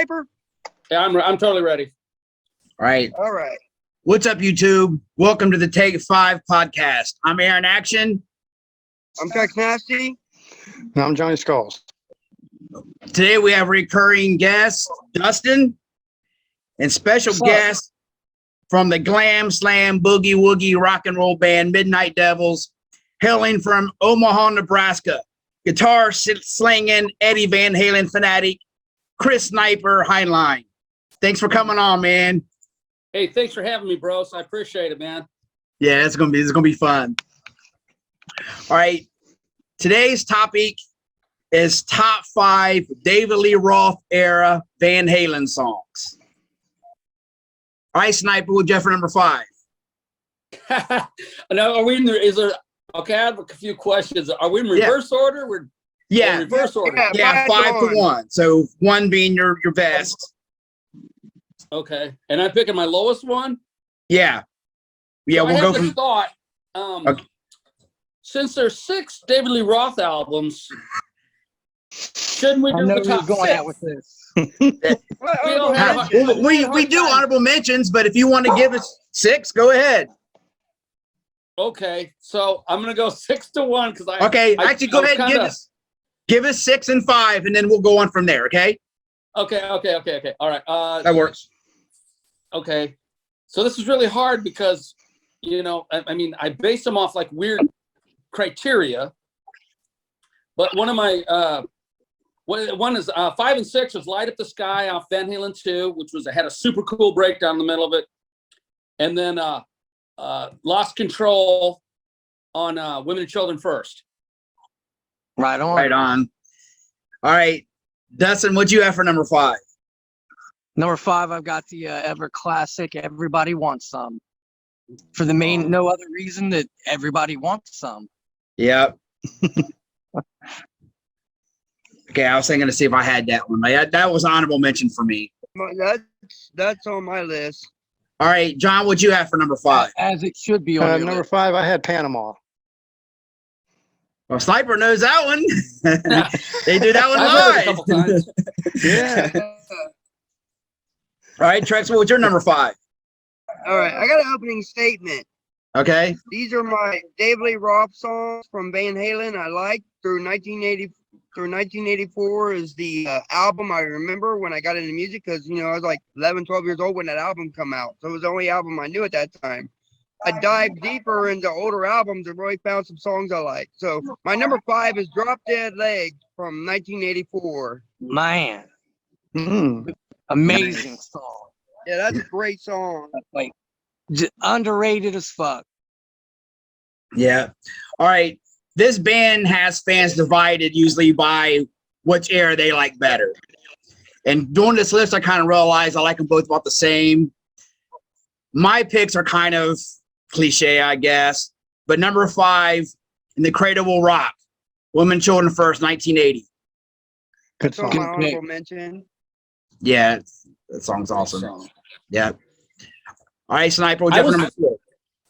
Sniper? Yeah, I'm totally ready. All right. All right. What's up, YouTube? Welcome to the Take 5 podcast. I'm Aaron Action. I'm Tex Nasty. And I'm Johnny Skulls. Today we have recurring guest, Dustin, and special guest from the Glam Slam Boogie Woogie rock and roll band Midnight Devils, hailing from Omaha, Nebraska. Guitar slinging Eddie Van Halen fanatic, Chris Sniper Heinlein. Thanks for coming on, man. Hey, thanks for having me, bros. I appreciate it, man. Yeah, it's gonna be fun. All right. Today's topic is top 5 David Lee Roth era Van Halen songs. All right, Sniper, what'd you have for number 5? Now, are we in there? Is there? Okay, I have a few questions. Are we in reverse order? We're reverse order. Yeah, 5 to 1. So 1 being your best. Okay, and I'm picking my lowest one. Yeah, So we'll go from. Thought. Okay. Since there's 6 David Lee Roth albums, shouldn't we do the top 6? With this. We do honorable mentions, but if you want to give us 6, go ahead. Okay, so I'm gonna go 6 to 1 because actually go ahead and give us 6 and 5, and then we'll go on from there. Okay. Okay. All right. That works. Okay, so this is really hard because, I mean, I base them off like weird criteria, but one of my one is 5 and 6 was Light Up the Sky off Van Halen 2, which had a super cool breakdown in the middle of it, and then Lost Control on Women and Children First. Right on. Right on. All right, Dustin, what'd you have for number 5? Number 5, I've got the ever classic Everybody Wants Some. For the no other reason that everybody wants some. Yep. Okay, I was thinking to see if I had that one. That was an honorable mention for me. That's on my list. All right, John, what'd you have for number 5? As it should be on your number list. 5, I had Panama. Well, Sniper knows that one. They do that one I've heard it a couple live. times. Yeah. All right, Trex, what was your number 5? All right, I got an opening statement. Okay. These are my David Lee Roth songs from Van Halen I like through 1980 through 1984 is the album I remember when I got into music because, I was like 11, 12 years old when that album come out. So it was the only album I knew at that time. I dived deeper into older albums and really found some songs I like. So my number 5 is Drop Dead Legs from 1984. Man. Amazing song. Yeah, that's a great song. Like, underrated as fuck. Yeah. All right. This band has fans divided usually by which era they like better. And doing this list, I kind of realized I like them both about the same. My picks are kind of cliche, I guess. But number 5, In the Cradle Will Rock, Women, Children First, 1980. Good That's on song. my honorable mention. Yeah, that song's awesome. Yeah. All right, Sniper, what'd you have for number 4?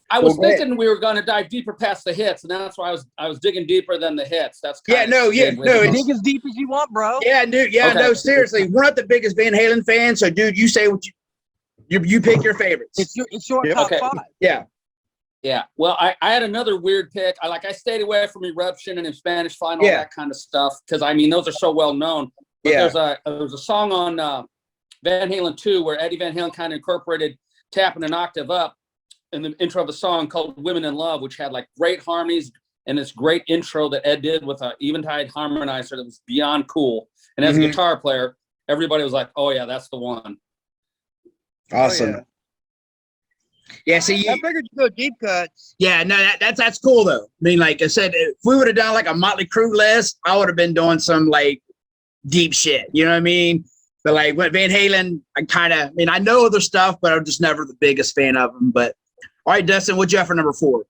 I was thinking we were going to dive deeper past the hits, and that's why I was digging deeper than the hits. That's no. Dig as deep as you want, bro. Yeah, dude. Yeah, okay. No, seriously, we're not the biggest Van Halen fans, so dude, you say what you pick your favorites. It's your top 5. Yeah. Yeah. Well, I had another weird pick. I stayed away from Eruption and In Spanish Fly and all that kind of stuff because I mean those are so well known. But there's a song on Van Halen 2 where Eddie Van Halen kind of incorporated tapping an octave up in the intro of the song called Women in Love, which had like great harmonies and this great intro that Ed did with an Eventide harmonizer that was beyond cool. And as a guitar player, everybody was like, oh yeah, that's the one. Awesome. Oh, yeah, see, I figured you go deep cuts. Yeah, no, that's cool though. I mean, like I said, if we would have done like a Motley Crue list, I would have been doing some like deep shit. You know what I mean? But like with Van Halen, I know other stuff, but I'm just never the biggest fan of them. But all right, Dustin, what'd you have for number 4?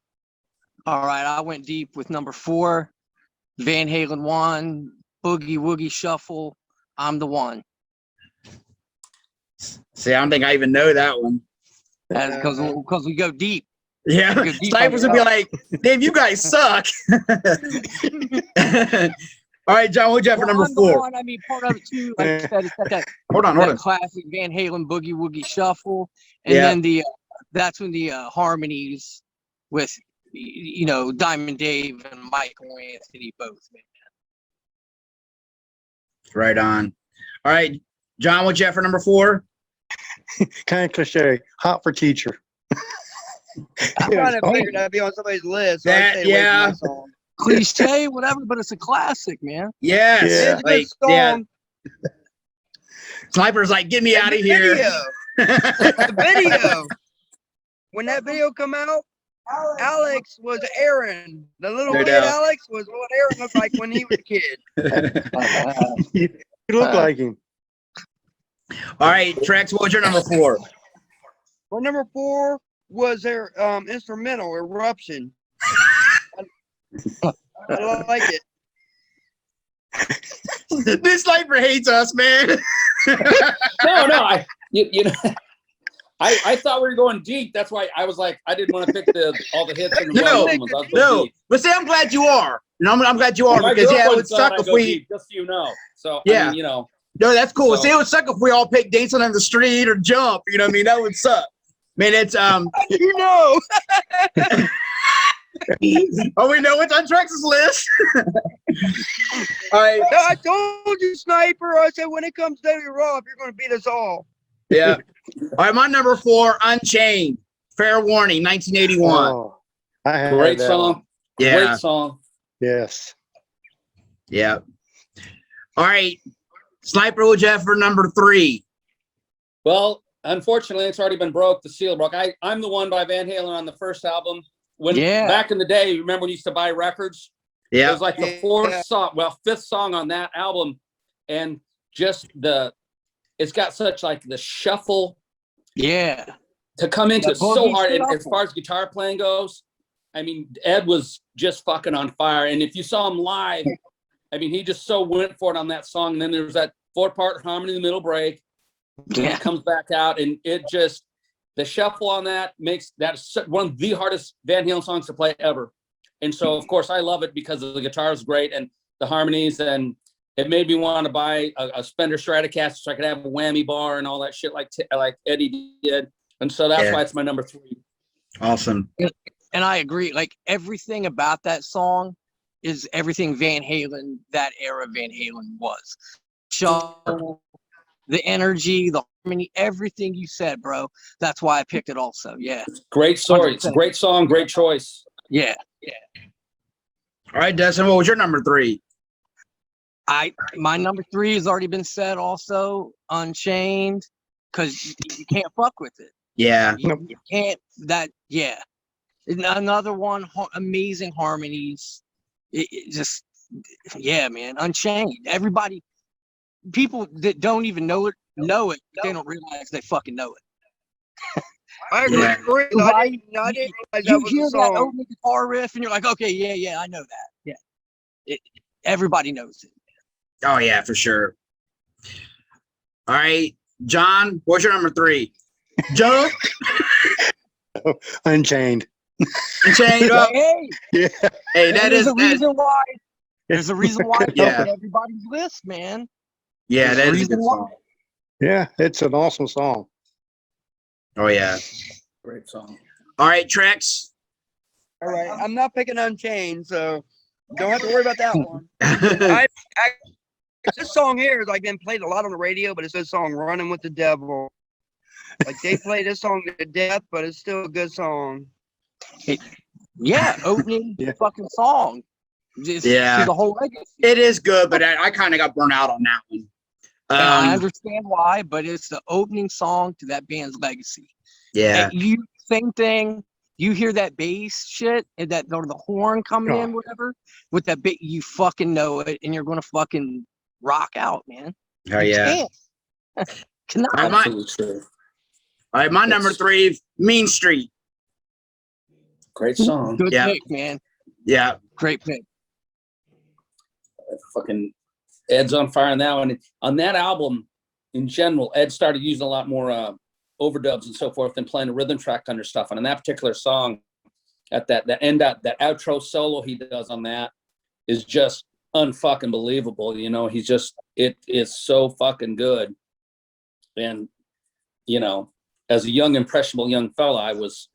All right, I went deep with number 4, Van Halen 1, Boogie Woogie Shuffle, I'm the One. See, I don't think I even know that one. Because we go deep. Yeah, Snipers would be like, "Damn, you guys suck." All right, John, what'd you have for number I'm the 4? one, I mean, part of it too, like you said, it's got that, Hold on. that classic Van Halen boogie woogie shuffle, and Yeah. then that's when the harmonies with Diamond Dave and Michael Anthony both, man. Right on. All right, John, what'd you have for number 4? Kind of cliche. Hot for Teacher. I'm trying to figure that'd be on somebody's list. So I stayed away from that song. Cliche, whatever, but it's a classic, man. Yes. Yeah. It's a good song. Sniper's like, get me out of here. The video. When that video come out, Alex was Aaron. The little No kid doubt. Alex was what Aaron looked like when he was a kid. You look like him. All right, Trex, what was your number 4? Well, number 4 was their instrumental Eruption. I like it. This Sniper hates us, man. No, I thought we were going deep. That's why I was like, I didn't want to pick all the hits and the No, albums. I was going No, deep. but see, I'm glad you are. I'm glad you are My because it girlfriend would thought suck I'd if go we. deep, just so you know. So Yeah. I mean, No, that's cool. So- See, it would suck if we all picked Dancing on the Street or Jump. You know what I mean? That would suck. Man, it's You know. Oh, we know what's on Trex's list. All right. No, I told you, Sniper. I said when it comes to Roth, you're going to beat us all. Yeah. All right, my number 4, Unchained. Fair Warning, 1981. Oh, I had great that song. one. Yeah. Great song. Yes. Yeah. All right. Sniper, what'd you have for number 3? Well, unfortunately, it's already been broke. The seal broke. I'm the one by Van Halen on the first album. Back in the day, you remember when you used to buy records? It Yeah. was like the 4th song, 5th song on that album, and just it's got such like the shuffle. Yeah. To come into The it so boogie hard, and shuffle. as far as guitar playing goes, I mean, Ed was just fucking on fire. And if you saw him live, I mean, he just so went for it on that song. And then there was that 4-part harmony in the middle break. And Yeah. it comes back out, and it just, the shuffle on that makes that one of the hardest Van Halen songs to play ever. And so, of course, I love it because the guitar is great and the harmonies, and it made me want to buy a Fender Stratocaster so I could have a whammy bar and all that shit like Eddie did. And so that's why it's my number 3. Awesome. And I agree. Like everything about that song is everything Van Halen, that era Van Halen was. Show, the energy, the harmony, everything you said, bro. That's why I picked it also. Yeah. Great story. It's a great song, great choice. Yeah. All right, Dustin, what was your number 3? My number 3 has already been said also, Unchained, because you can't fuck with it. Yeah. You can't, Another one, amazing harmonies. It just, yeah, man, Unchained. Everybody, people that don't even know it, but they don't realize they fucking know it. I agree. Yeah. I didn't realize that You was hear a that song. opening guitar riff, and you're like, okay, yeah, I know that. Yeah, everybody knows it. Oh, yeah, for sure. All right, John, what's your number 3? Jump. Unchained. Unchained up. Hey, Yeah. Hey, there's a reason why. There's a reason why it's Yeah. on everybody's list, man. Yeah, There's that a is a reason good why. song. Yeah, it's an awesome song. Oh, yeah. Great song. All right, Trex. All right, I'm not picking Unchained, so don't have to worry about that one. This song here has like been played a lot on the radio, but it's this song "Running with the Devil." Like they play this song to death, but it's still a good song. Yeah, opening fucking song. Just Yeah. to the whole legacy. It is good, but I kind of got burnt out on that one. And I understand why, but it's the opening song to that band's legacy. Yeah. And same thing. You hear that bass shit and that or the horn coming in, whatever, with that bit, you fucking know it, and you're gonna fucking rock out, man. Oh, yeah. Cannot. All right, Absolutely true. All right, my number 3, Mean Street. Great song. Good Yeah. pick, man. Yeah. Great pick. Fucking Ed's on fire on that one. On that album, in general, Ed started using a lot more overdubs and so forth and playing a rhythm track under stuff. And on that particular song, at that outro solo he does on that is just unfucking believable. You know, he's just, it is so fucking good. And, you know, as a young, impressionable young fella, I was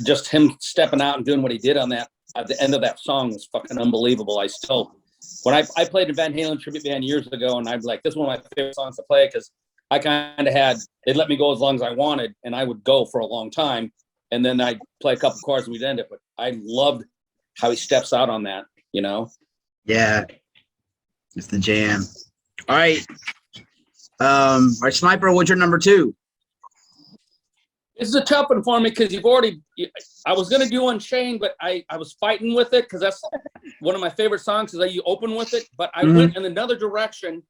just him stepping out and doing what he did on that at the end of that song was fucking unbelievable. I still, when I played a Van Halen tribute band years ago, and I'm like, this is one of my favorite songs to play because I kind of had, they'd let me go as long as I wanted, and I would go for a long time, and then I'd play a couple chords and we'd end it. But I loved how he steps out on that, you know? Yeah. It's the jam. All right. All right, Sniper, what's your number 2? This is a tough one for me because I was going to do Unchained, but I was fighting with it because that's one of my favorite songs is that you open with it. But I went in another direction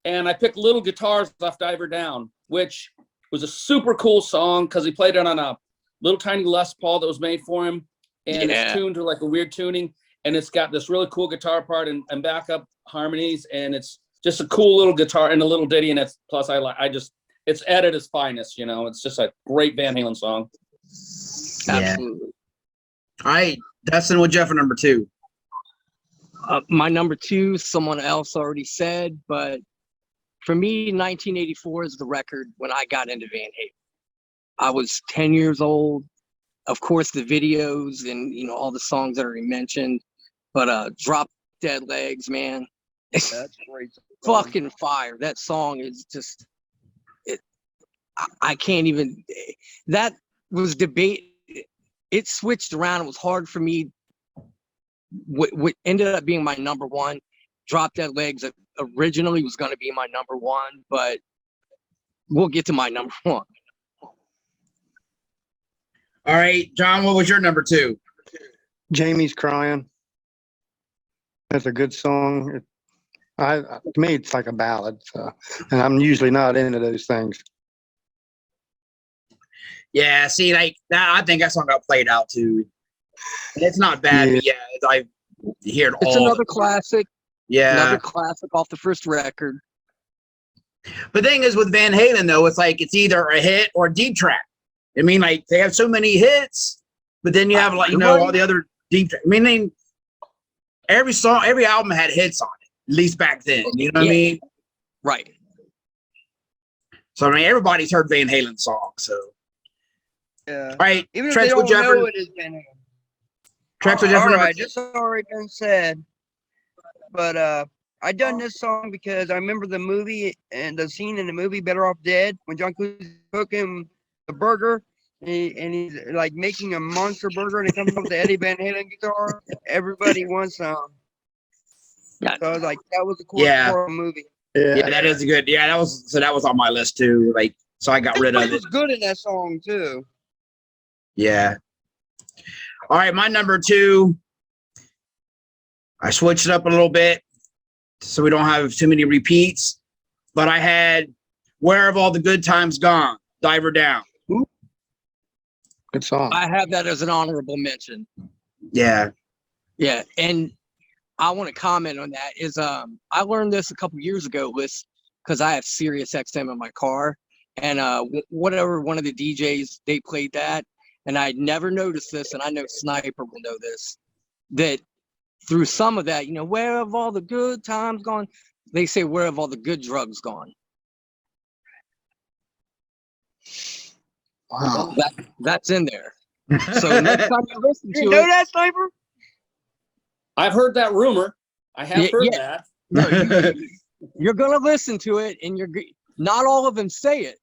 and I picked Little Guitars off Diver Down, which was a super cool song because he played it on a little tiny Les Paul that was made for him. And it's tuned to like a weird tuning. And it's got this really cool guitar part and backup harmonies. And it's just a cool little guitar and a little ditty. And it's plus it's at its finest, you know. It's just a great Van Halen song. Absolutely. All right, Dustin, what's Jeff for number 2? My number 2, someone else already said, but for me, 1984 is the record when I got into Van Halen. I was 10 years old. Of course, the videos and, you know, all the songs that are mentioned, but Drop Dead Legs, man. That's great. Fucking fire. That song is just, I can't even, that was debate. It switched around. It was hard for me. What ended up being my number 1, Drop Dead Legs originally was going to be my number 1, but we'll get to my number 1. All right, John, what was your number 2? Jamie's Crying. That's a good song. To me, it's like a ballad. So, and I'm usually not into those things. Yeah, see, like that, I think that song got played out too. It's not bad, but yeah, I hear it all. It's another classic. Yeah, another classic off the first record. The thing is with Van Halen though, it's like it's either a hit or a deep track. I mean, like they have so many hits, but then you have like all the other deep tracks. I mean, every song, every album had hits on it, at least back then. You know what I mean? Right. So I mean, everybody's heard Van Halen songs. So yeah. All right, Even if they don't know it is Van Halen. All right, this has already been said, but I done this song because I remember the movie and the scene in the movie Better Off Dead when John Cleese's cooking the burger and he's like making a monster burger and he comes up with the Eddie Van Halen guitar. Everybody wants some. So I was like, that was a cool part of the movie. Yeah, that is good. Yeah, that was on my list too. Like, so I got rid of it. It was good in that song too. Yeah. All right, my number 2. I switched it up a little bit so we don't have too many repeats. But I had Where Have All the Good Times Gone? Diver Down. Good song. I have that as an honorable mention. Yeah. Yeah, and I want to comment on that. I learned this a couple years ago because I have Sirius XM in my car, and whatever one of the DJs they played that, and I never noticed this, and I know Sniper will know this, that through some of that, where have all the good times gone? They say, where have all the good drugs gone? Wow. That's in there. So next time you listen to you know that, Sniper? I've heard that rumor. I have heard that. No, you're gonna listen to it, and not all of them say it,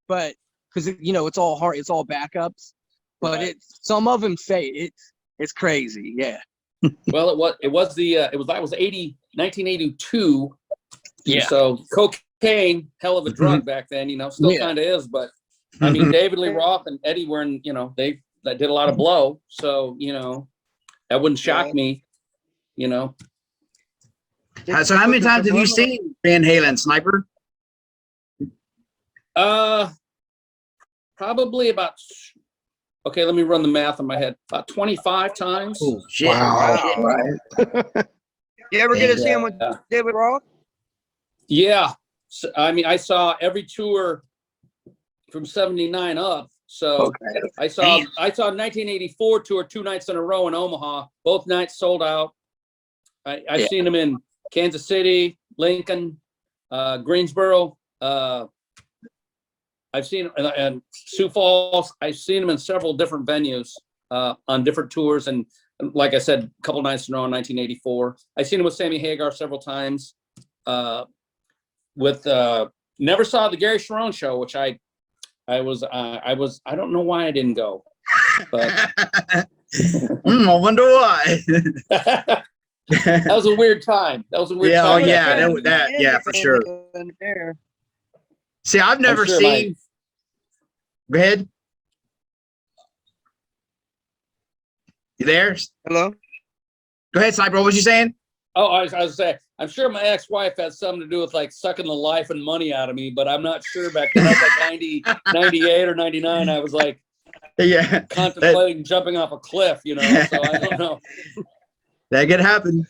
but because it's all hard, it's all backups. But Right. Some of them say it. It's crazy, yeah. Well, it was 1982. Yeah. So cocaine, hell of a drug back then. Still kind of is, but I mean, David Lee Roth and Eddie were in. That did a lot of blow. So that wouldn't shock me. So how many times have you seen Van Halen, Sniper? Probably about. Okay, let me run the math in my head. About 25 times. Oh shit! Wow. Right. You ever get to see him with David Roth? Yeah. So, I mean, I saw every tour from 79 up. So I saw 1984 tour 2 nights in a row in Omaha. Both nights sold out. I've seen him in Kansas City, Lincoln, Greensboro. I've seen and Sioux Falls. I've seen him in several different venues on different tours, and like I said, a couple nights in a row in 1984. I've seen him with Sammy Hagar several times. With never saw the Gary Sharon show, which I don't know why I didn't go, but I wonder why. That was a weird time. That was a weird time. Yeah, for sure. See, I've never seen. Go ahead. You there? Hello? Go ahead, Cyber. What was you saying? Oh, I was saying, I'm sure my ex-wife had something to do with like sucking the life and money out of me, but I'm not sure back then. I was like 90, 98 or 99. I was like, contemplating jumping off a cliff, so I don't know. That could happen.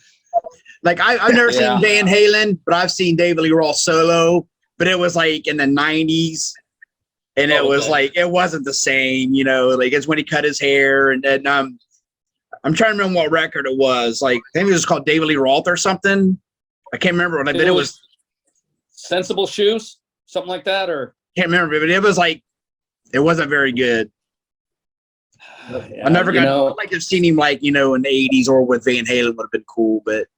Like I've never seen Van Halen, but I've seen David Lee Roth solo, but it was like in the 90s. And it was like, it wasn't the same, like it's when he cut his hair and then, I'm trying to remember what record it was. Like, I think it was called David Lee Roth or something. I can't remember. But it was Sensible Shoes, something like that, or can't remember. But it was like, it wasn't very good. I never got. I'd like to have seen him like in the 80s or with Van Halen would have been cool. But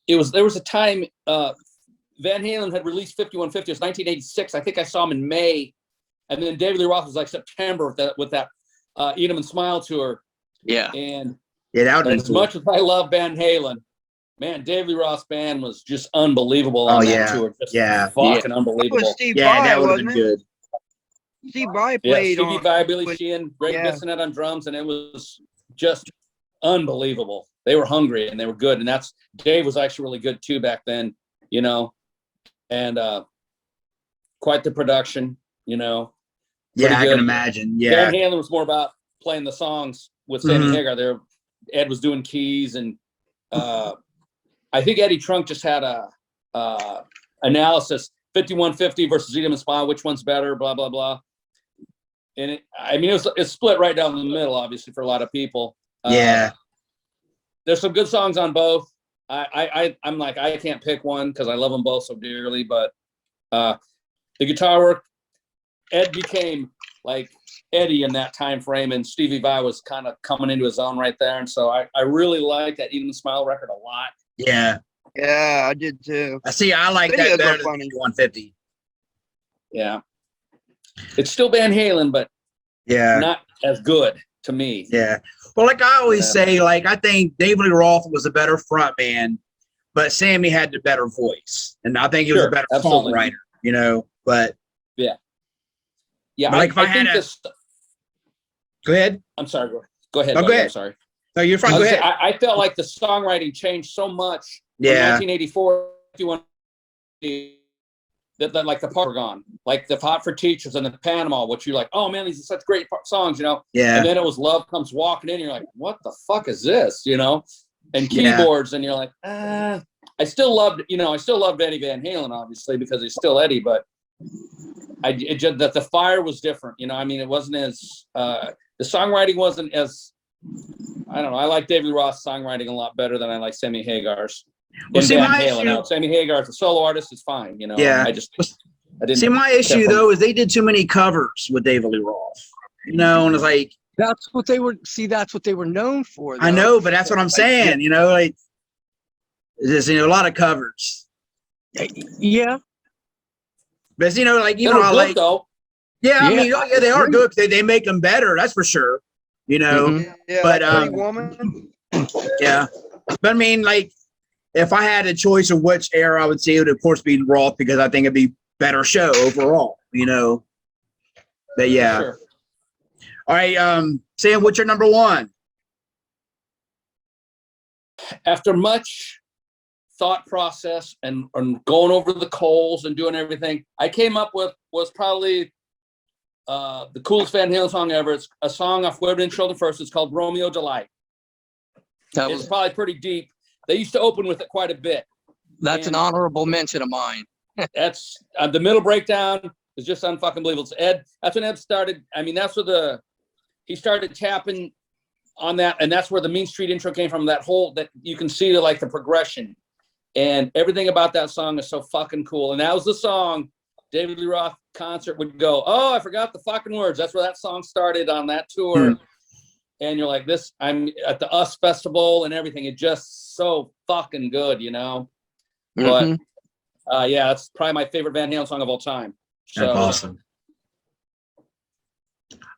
there was a time Van Halen had released 5150. It was 1986. I think I saw him in May, and then David Lee Roth was like September with that Eat 'Em and Smile tour. Yeah. And that would as much as I love Van Halen, man, David Lee Roth's band was just unbelievable on that tour. Just fucking unbelievable. That was Steve Vai, that would have been good. Steve Vai played Stevie Vai, Billy Sheehan, Greg Bissonette on drums, and it was just unbelievable. They were hungry and they were good, and Dave was actually really good too back then, and quite the production, Yeah, I can imagine. Yeah, Van Halen was more about playing the songs with Sammy Hagar there. Ed was doing keys, and I think Eddie Trunk just had a analysis 5150 versus Eat 'Em and Smile, which one's better, blah blah blah. And it's split right down the middle, obviously, for a lot of people. There's some good songs on both. I'm like, I can't pick one because I love them both so dearly, but the guitar work, Ed became like Eddie in that time frame, and Stevie Vai was kind of coming into his own right there, and so I really like that Eat 'Em and Smile record a lot. Yeah, I did too. I like that better than 150. Yeah, it's still Van Halen, but not as good to me. Yeah, well, like I always say, like I think David Lee Roth was a better front man, but Sammy had the better voice, and I think he was a better songwriter. But yeah. But like if I had go ahead. I'm sorry. Go ahead. No, go ahead. I'm sorry. No, you're fine. Go ahead. I felt like the songwriting changed so much. In 1984, that like the part were gone, like the Hot for Teachers and the Panama, which you're like, oh man, these are such great songs, Yeah. And then it was Love Comes Walking In. You're like, what the fuck is this, And keyboards, and you're like, I still loved Eddie Van Halen, obviously, because he's still Eddie, but that the fire was different, it wasn't as the songwriting wasn't as, I don't know. I like David Roth's songwriting a lot better than I like Sammy Hagar's. Well, see, Van Halen. Now, Sammy Hagar as a solo artist is fine, Yeah. I didn't see, my issue though is they did too many covers with David Lee Roth. And it's like that's what they were. See, that's what they were known for. Though. I know, but that's what I'm saying. Like there's a lot of covers. Yeah. But like I like. Though. Yeah, I mean, they are good. They make them better. That's for sure. Yeah, but Woman. Yeah, but I mean, like, if I had a choice of which era I would say, it would of course be Roth because I think it'd be better show overall. But yeah. Sure. All right, Sam, what's your number one? After much thought process and going over the coals and doing everything, I came up with was probably the coolest Van Halen song ever. It's a song off Women and Children First. It's called Romeo Delight. It's probably pretty deep. They used to open with it quite a bit. That's an honorable mention of mine. That's the middle breakdown is just unfucking believable. It's Ed. That's when Ed started. I mean, that's where he started tapping on that, and that's where the Mean Street intro came from. That you can see like the progression, and everything about that song is so fucking cool. And that was the song David Lee Roth concert would go, oh, I forgot the fucking words. That's where that song started on that tour. And you're like, I'm at the US Festival and everything. It's just so fucking good, you know? But yeah, it's probably my favorite Van Halen song of all time. So, that's awesome.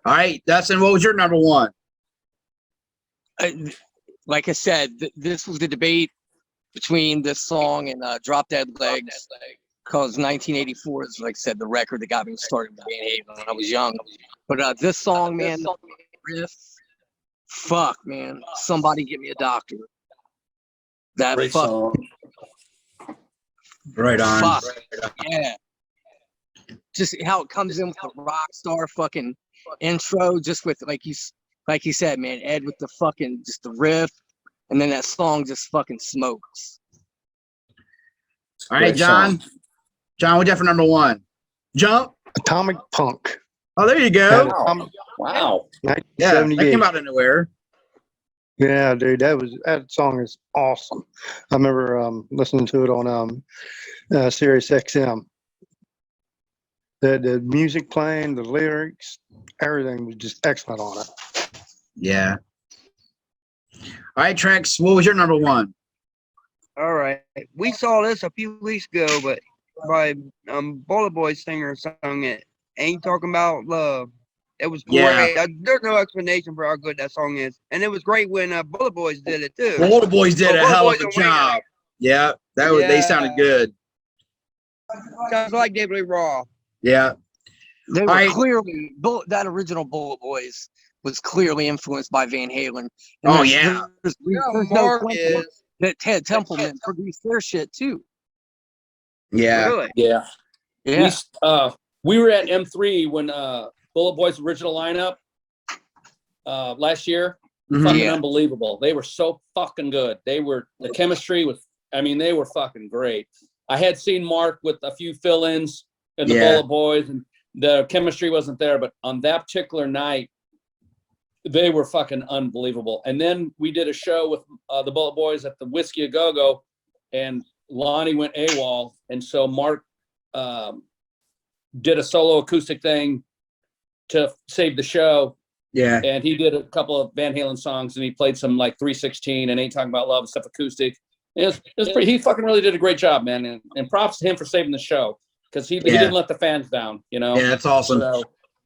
All right, Dustin, what was your number one? Like I said, this was the debate between this song and Drop Dead Legs, because 1984 is, like I said, the record that got me started with Van Halen when I was young. But this song, man, riff, fuck, man, somebody get me a doctor. That great fuck, song. Right on. fuck, yeah. Just how it comes in with the rock star fucking intro, just with like you said, man, Ed with the fucking just the riff, and then that song just fucking smokes. All right, John. John, what's that for number one? Jump. Atomic Punk. Oh, there you go. Wow. Yeah, that came out of nowhere. Yeah, dude, that song is awesome. I remember listening to it on Sirius XM. The music playing, the lyrics, everything was just excellent on it. Yeah. All right, Trex, what was your number one? All right. We saw this a few weeks ago, but by Bullet Boys singer sung it. Ain't Talking About Love. It was great. Yeah. There's no explanation for how good that song is. And it was great when Bullet Boys did it too. Bullet Boys did a Bullet hell Boys of a and job. Winger. Yeah, they sounded good. Sounds like David Lee Roth. Yeah. They were right. clearly that original Bullet Boys was clearly influenced by Van Halen. And Oh yeah. There's Mark no question that Ted Templeman produced their shit too. Yeah. Really? Yeah. Yeah. We were at M3 when Bullet Boys' original lineup last year. Fucking unbelievable. They were so fucking good. The chemistry was, they were fucking great. I had seen Mark with a few fill-ins in the Bullet Boys, and the chemistry wasn't there, but on that particular night, they were fucking unbelievable. And then we did a show with the Bullet Boys at the Whiskey A Go-Go, and Lonnie went AWOL, and so Mark did a solo acoustic thing to save the show. Yeah. And he did a couple of Van Halen songs, and he played some like 316 and Ain't Talking About Love and stuff acoustic. It was pretty, he fucking really did a great job, man. And props to him for saving the show, because he didn't let the fans down, you know? Yeah, that's awesome. So,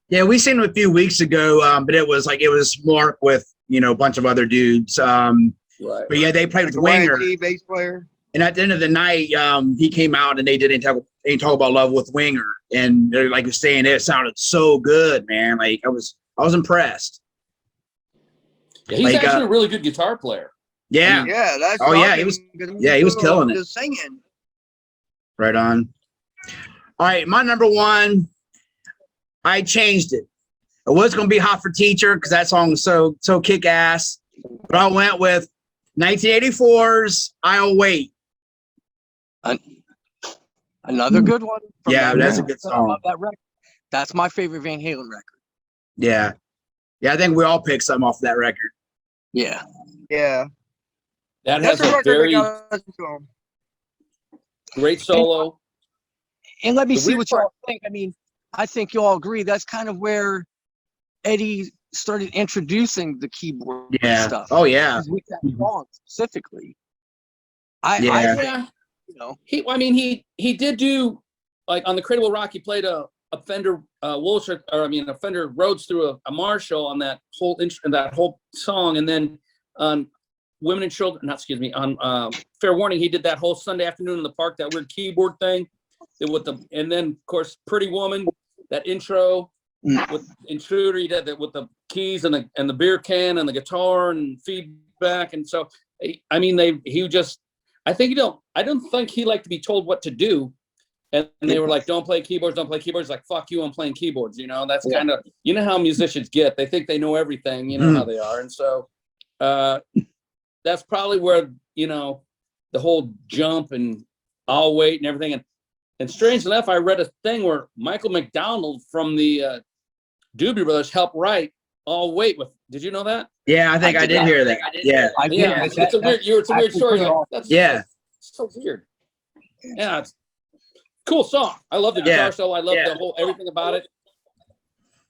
yeah, we seen him a few weeks ago, but it was Mark with, a bunch of other dudes. right. But yeah, they played with Winger. Bass player. And at the end of the night, he came out and they did Ain't Talk About Love with Winger. And like you're saying, it sounded so good, man. Like I was impressed. Yeah, he's actually a really good guitar player. Yeah. Yeah, that's he was killing it. Just singing. Right on. All right, my number one, I changed it. It was gonna be Hot for Teacher because that song was so kick ass. But I went with 1984's I'll Wait. Another good one. Yeah, that's a good song. That record. That's my favorite Van Halen record. Yeah. Yeah, I think we all picked something off that record. Yeah. Yeah. That That's has a a record very I gotta listen to 'em. great solo. And let me The see weird what y'all think. I think you all agree that's kind of where Eddie started introducing the keyboard stuff. Oh yeah. With that song specifically. I think, he did do, like on the Credible Rock, he played a Fender a Fender Rhodes through a Marshall on that whole song, and then on Women and Children, on Fair Warning, he did that whole Sunday Afternoon in the Park, that weird keyboard thing, and then of course Pretty Woman, that intro with Intruder, he did that with the keys and the beer can and the guitar and feedback, and so I don't think he liked to be told what to do. And they were like, don't play keyboards. Like, fuck you, I'm playing keyboards. That's kind of, how musicians get. They think they know everything, how they are. And so that's probably where, the whole Jump and I'll Wait and everything. And strange enough, I read a thing where Michael McDonald from the Doobie Brothers helped write I'll Wait with. Did you know that? Yeah, I think I did hear that. Yeah. Yeah, it's a weird. It's a weird story. Like, that's so weird. Yeah, it's cool song. I love the guitar solo. I love the whole everything about it.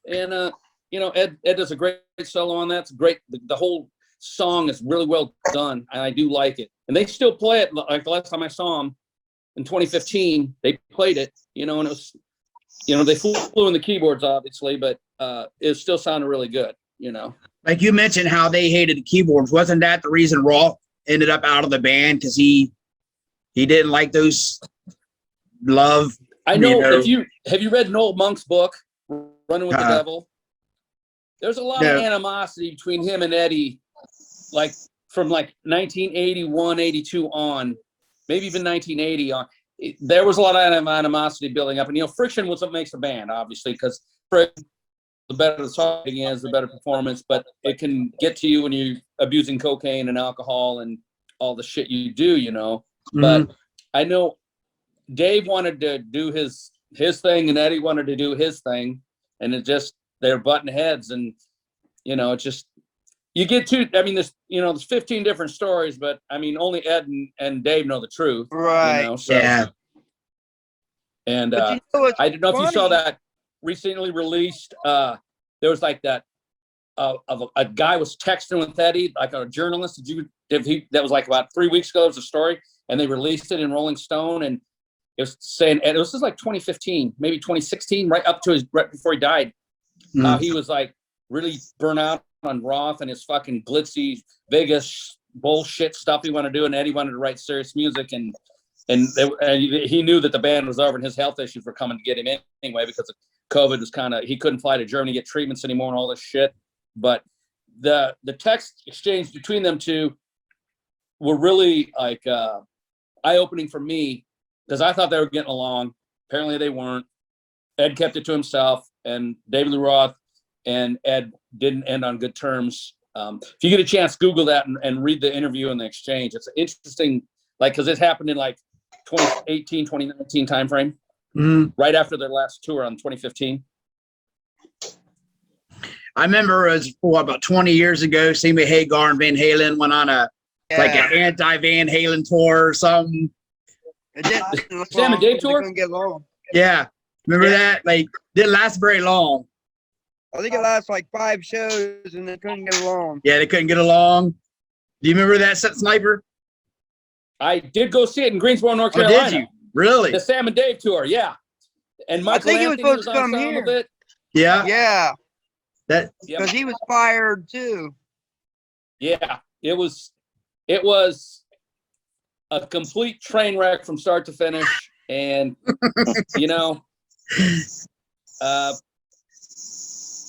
And you know, Ed does a great solo on that. It's great. The whole song is really well done, and I do like it. And they still play it. Like the last time I saw them in 2015, they played it. You know, and it was, you know, they flew in the keyboards obviously, but it still sounded really good. You know, like you mentioned how they hated the keyboards. Wasn't that the reason Roth ended up out of the band? Because he didn't like those love. I know, if you have you read Noel Monk's book, Running with the Devil? There's a lot of animosity between him and Eddie, like from like 1981, 82 on, maybe even 1980 on. There was a lot of animosity building up, and you know, friction was what makes a band, obviously, because the better the song is, the better performance. But it can get to you when you're abusing cocaine and alcohol and all the shit you do, you know. But I know Dave wanted to do his thing, and Eddie wanted to do his thing, and it just they're butting heads, and you know, it's just you get to. I mean, there's 15 different stories, but I mean, only Ed and Dave know the truth, right? You know, so, and you know, I don't know if you saw that recently released. There was like that of a guy was texting with Eddie, like a journalist. That was like about 3 weeks ago. There was a story, and they released it in Rolling Stone, and it was saying, and it was just like 2015, maybe 2016, right before he died. How he was like really burnt out on Roth and his fucking glitzy Vegas bullshit stuff he wanted to do, and Eddie wanted to write serious music, and he knew that the band was over and his health issues were coming to get him anyway because of COVID was he couldn't fly to Germany to get treatments anymore and all this shit. But the text exchange between them two were really like eye-opening for me, because I thought they were getting along. Apparently they weren't. Ed kept it to himself, and David Lee Roth and Ed didn't end on good terms. If you get a chance, Google that and read the interview and the exchange. It's interesting, like, because it happened in like 2018, 2019 timeframe, right after their last tour on 2015. I remember it was about 20 years ago, Sammy Hagar and Van Halen went on like an anti-Van Halen tour or something. It didn't Sam and Dave tour? Couldn't get long. Yeah. Remember that? Like, didn't last very long. I think it lasted like 5 shows and they couldn't get along. Yeah, they couldn't get along. Do you remember that set, Sniper? I did go see it in Greensboro, North Carolina. Oh, did you? Really? The Sam and Dave tour, yeah. And Michael Anthony was on some of it. Yeah. Yeah. Because he was fired too. Yeah, it was a complete train wreck from start to finish, and you know,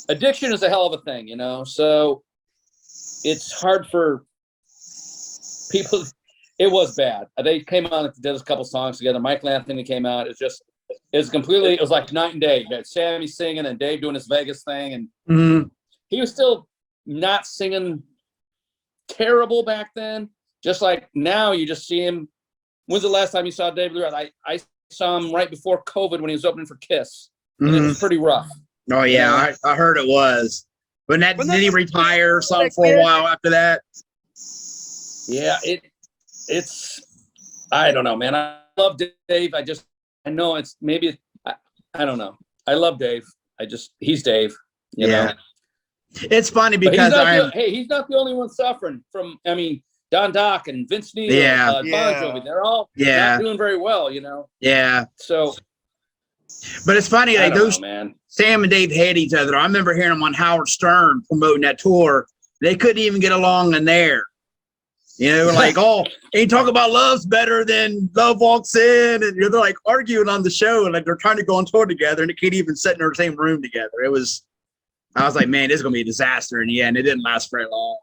addiction is a hell of a thing, you know. So it's hard for people. It was bad. They came out and did a couple songs together. Michael Anthony came out. It was like night and day. You had Sammy singing and Dave doing his Vegas thing, and he was still not singing terrible back then. Just like now, you just see him. When's the last time you saw David Lee Roth? I saw him right before COVID when he was opening for Kiss, and it was pretty rough. Oh yeah, you know? I heard it was. But did he retire or something for a while after that? Yeah, it's. I don't know, man. I love Dave. I know it's maybe. I don't know. I love Dave. He's Dave. You know. It's funny because he's not the only one suffering from. I mean, Don Dock and Vince Neil, Bon Jovi, they're all not doing very well, you know. Yeah. So, but it's funny, like those man. Sam and Dave hate each other. I remember hearing them on Howard Stern promoting that tour. They couldn't even get along in there. You know, like, oh, ain't talk about love's better than Love Walks In, and they're like arguing on the show, and like they're trying to go on tour together, and they can't even sit in the same room together. I was like, man, this is gonna be a disaster in the end. It didn't last very long.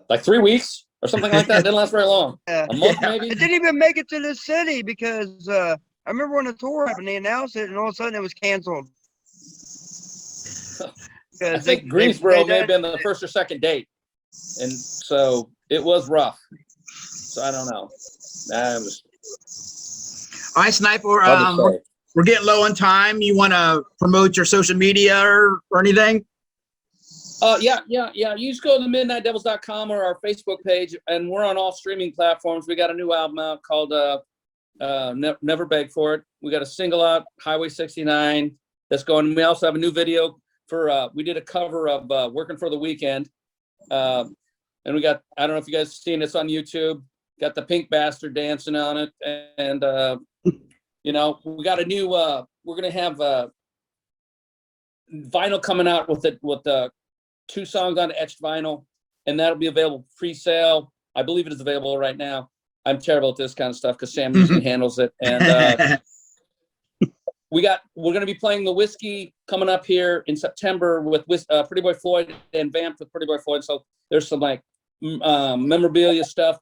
Like 3 weeks or something like that. It didn't last very long. A month maybe. It didn't even make it to the city because I remember when the tour happened, they announced it, and all of a sudden it was canceled. I think Greensboro may have been the first or second date, and so it was rough. So I don't know. All right, Sniper. We're getting low on time. You want to promote your social media or anything? Yeah. You just go to the midnightdevils.com or our Facebook page, and we're on all streaming platforms. We got a new album out called Never Beg for It. We got a single out, Highway 69, that's going. We also have a new video for, we did a cover of Working for the Weekend. And we got, I don't know if you guys have seen this on YouTube, got the Pink Bastard dancing on it. And, you know, we got a new, we're going to have vinyl coming out with it, with 2 songs on etched vinyl, and that'll be available pre-sale. I believe it is available right now. I'm terrible at this kind of stuff because Sam usually handles it. And we're going to be playing the Whiskey coming up here in September with Pretty Boy Floyd and Vamped with Pretty Boy Floyd. So there's some like memorabilia stuff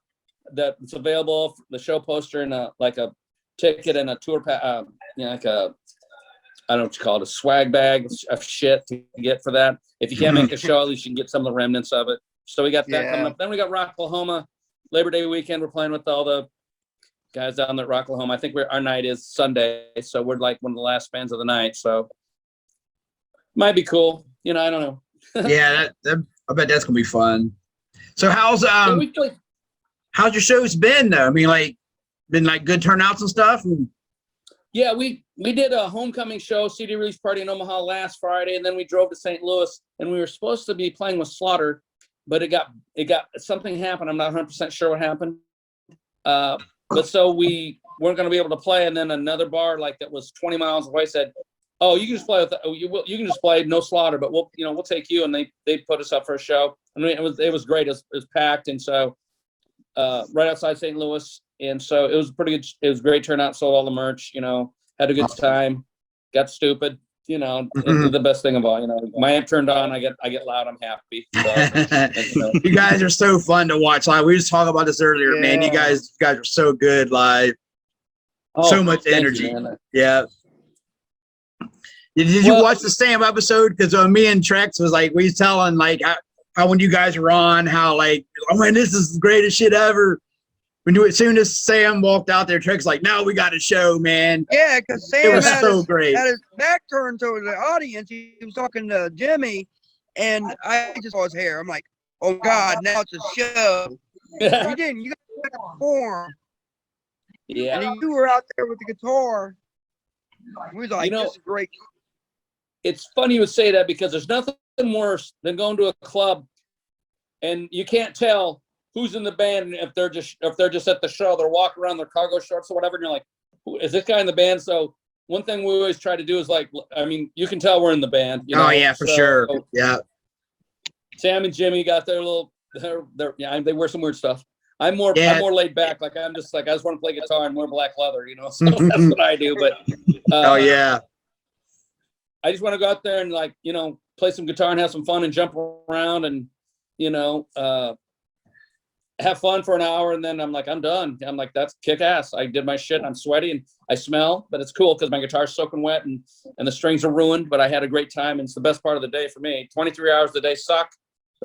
that's available, the show poster and like a ticket and a tour you know, like a, I don't know what you call it, a swag bag of shit to get for that. If you can't make a show, at least you can get some of the remnants of it. So we got that coming up. Then we got Rocklahoma, Labor Day weekend. We're playing with all the guys down there at Rocklahoma. I think our night is Sunday, so we're like one of the last bands of the night. So might be cool. You know, I don't know. Yeah, I bet that's gonna be fun. So how's your shows been though? I mean, like, been like good turnouts and stuff. Yeah, we did a homecoming show, CD release party in Omaha last Friday, and then we drove to St. Louis, and we were supposed to be playing with Slaughter, but it got something happened. I'm not 100% sure what happened. But so we weren't going to be able to play, and then another bar like that was 20 miles away said, "Oh, you can just play with you can just play no Slaughter, but we'll take you." And they put us up for a show. I mean, it was great. It was packed, and so right outside St. Louis. And so it was pretty good. It was a great turnout. Sold all the merch, had a good time, got stupid, the best thing of all, my amp turned on. I get loud. I'm happy. So, You guys are so fun to watch live. We just talked about this earlier, man. You guys are so good live. So much energy. Yeah. Did you watch the Sam episode? Because me and Trex was like, we was telling like how when you guys were on, how like, oh man, this is the greatest shit ever. As soon as Sam walked out there, Trex like, "No, we got a show, man." Yeah, because Sam great. had his back turned to the audience. He was talking to Jimmy, and I just saw his hair. I'm like, "Oh God, now it's a show." You didn't. You got to perform. Yeah. And you were out there with the guitar. We was like, "This is great." It's funny you would say that because there's nothing worse than going to a club and you can't tell who's in the band. If they're just at the show, they're walking around their cargo shorts or whatever, and you're like, is this guy in the band? So one thing we always try to do is like, I mean, you can tell we're in the band. Oh yeah, for sure. Yeah. Sam and Jimmy got their little, they wear some weird stuff. I'm more laid back. Like I'm just like, I just want to play guitar and wear black leather, So that's what I do. But oh yeah, I just want to go out there and like, play some guitar and have some fun and jump around and, have fun for an hour, and then I'm like, I'm done. I'm like, that's kick ass. I did my shit. I'm sweaty and I smell, but it's cool because my guitar's soaking wet and the strings are ruined, but I had a great time. And it's the best part of the day for me. 23 hours of the day suck.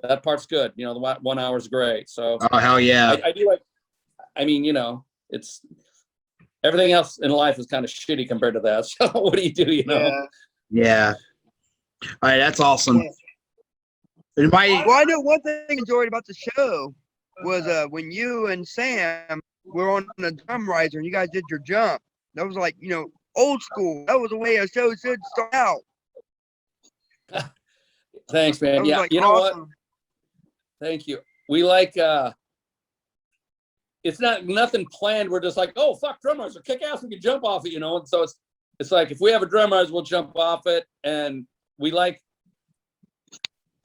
That part's good. The 1 hour is great. So oh hell yeah. I do like, I mean, it's everything else in life is kind of shitty compared to that. So what do you do, Yeah. All right, that's awesome. Well, I know one thing I enjoyed about the show was when you and Sam were on the drum riser and you guys did your jump. That was like, old school. That was the way a show should start out. Thanks, man. Yeah, like, you know awesome. What? Thank you. We like it's not nothing planned. We're just like, oh fuck, drum riser, kick ass, we can jump off it, And so it's like if we have a drum riser, we'll jump off it, and we like.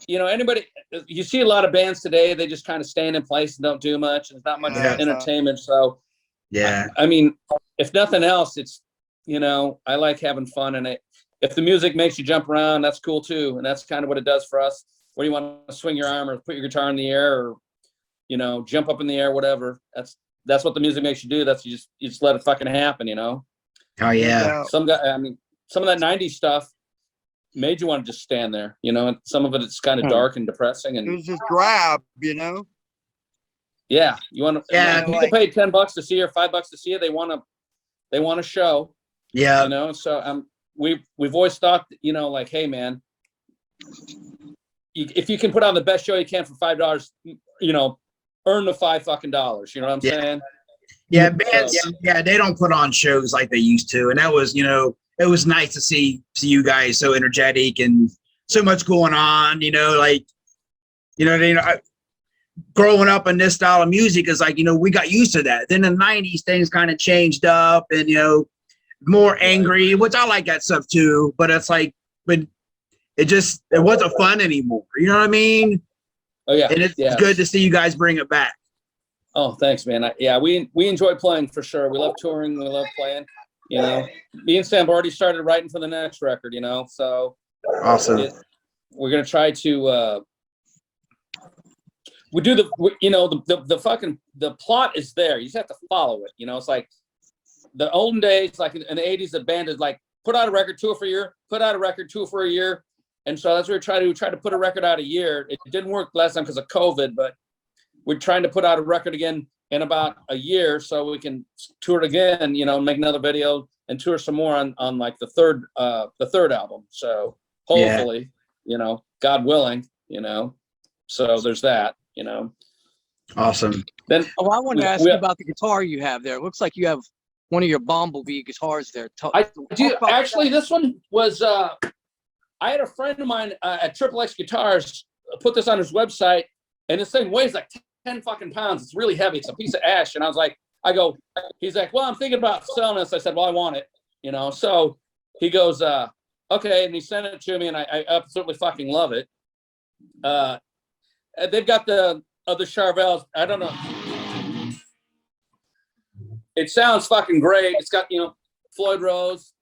Anybody, you see a lot of bands today, they just kind of stand in place and don't do much. And it's not much entertainment. So, yeah. I mean, if nothing else, it's, I like having fun. And if the music makes you jump around, that's cool too. And that's kind of what it does for us. Where you want to swing your arm or put your guitar in the air or, jump up in the air, whatever. That's what the music makes you do. That's you just let it fucking happen, Oh yeah. Some of that 90s stuff made you want to just stand there, and some of it's kind of dark and depressing, and it was just grab, Yeah, you want to. Yeah, people pay $10 to see you or $5 to see you. They want a show. Yeah, So we've always thought, like, hey man, if you can put on the best show you can for $5, you know, earn the $5 You know what I'm saying? Yeah, bands, yeah, they don't put on shows like they used to, and that was, you know, it was nice to see you guys so energetic and so much going on. You know, like, you know, growing up in this style of music is like, you know, we got used to that. Then in the '90s, things kind of changed up, and you know, more angry, which I like that stuff too. But it's like, but it wasn't fun anymore. You know what I mean? Oh yeah, and it's good to see you guys bring it back. Oh, thanks, man. We enjoy playing for sure. We love touring. We love playing. You know, me and Sam already started writing for the next record. You know, so awesome. We're gonna try to. We do the plot is there. You just have to follow it. You know, it's like the olden days, like in the '80s, the band is like put out a record, tour for a year, put out a record, tour for a year, and so that's what we try to put a record out a year. It didn't work last time because of COVID, but we're trying to put out a record again in about a year so we can tour it again, you know, make another video and tour some more on like the third album. So hopefully, you know, God willing, you know, so there's that, you know. Awesome. Then I wanted to ask you about the guitar you have there. It looks like you have one of your Bumblebee guitars there. I do. Actually, this one was, I had a friend of mine at Triple X Guitars put this on his website, and this thing weighs like 10 fucking pounds. It's really heavy. It's a piece of ash. And I was like, he's like, well, I'm thinking about selling this. I said, well, I want it, you know? So he goes, okay. And he sent it to me, and I absolutely fucking love it. They've got the other Charvels. I don't know. It sounds fucking great. It's got, you know, Floyd Rose,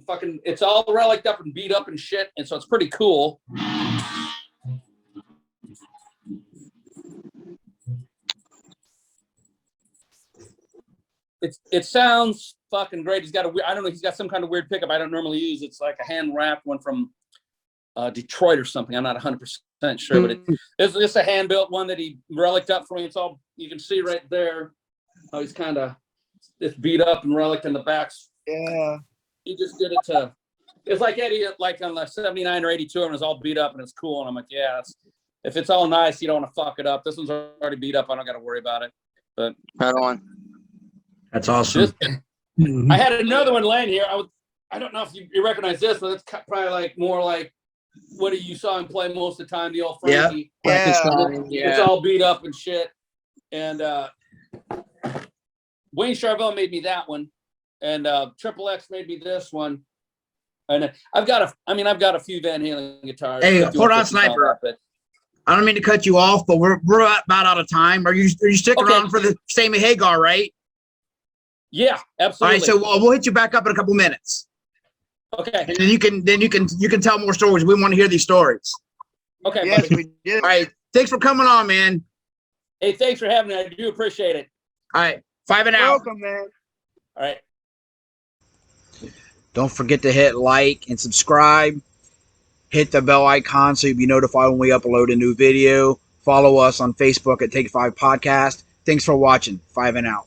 fucking, it's all reliced up and beat up and shit. And so it's pretty cool. It sounds fucking great. He's got I don't know, he's got some kind of weird pickup I don't normally use. It's like a hand wrapped one from Detroit or something. I'm not 100% sure, but it's just a hand built one that he relicked up for me. It's all, you can see right there how he's kind of, it's beat up and relicked in the backs. Yeah. He just did it to, it's like Eddie, like on the 79 or 82, and it was all beat up and it's cool. And I'm like, yeah, if it's all nice, you don't want to fuck it up. This one's already beat up. I don't got to worry about it. But right on. That's awesome. I had another one laying here. I don't know if you recognize this, but it's probably like more like what you saw him play most of the time, the old Frankie. Yeah. It's all beat up and shit. And Wayne Charvel made me that one, and Triple X made me this one. And I've got a few Van Halen guitars. Hey, hold on, Sniper. I don't mean to cut you off, but we're about out of time. Are you sticking around for the Sammy Hagar, right? Yeah, absolutely. All right, so we'll hit you back up in a couple minutes. Okay. And then you can tell more stories. We want to hear these stories. Okay. Yes, we do. All right. Thanks for coming on, man. Hey, thanks for having me. I do appreciate it. All right. 5 and out. Welcome, man. All right. Don't forget to hit like and subscribe. Hit the bell icon so you'll be notified when we upload a new video. Follow us on Facebook at Take 5 Podcast. Thanks for watching. 5 and out.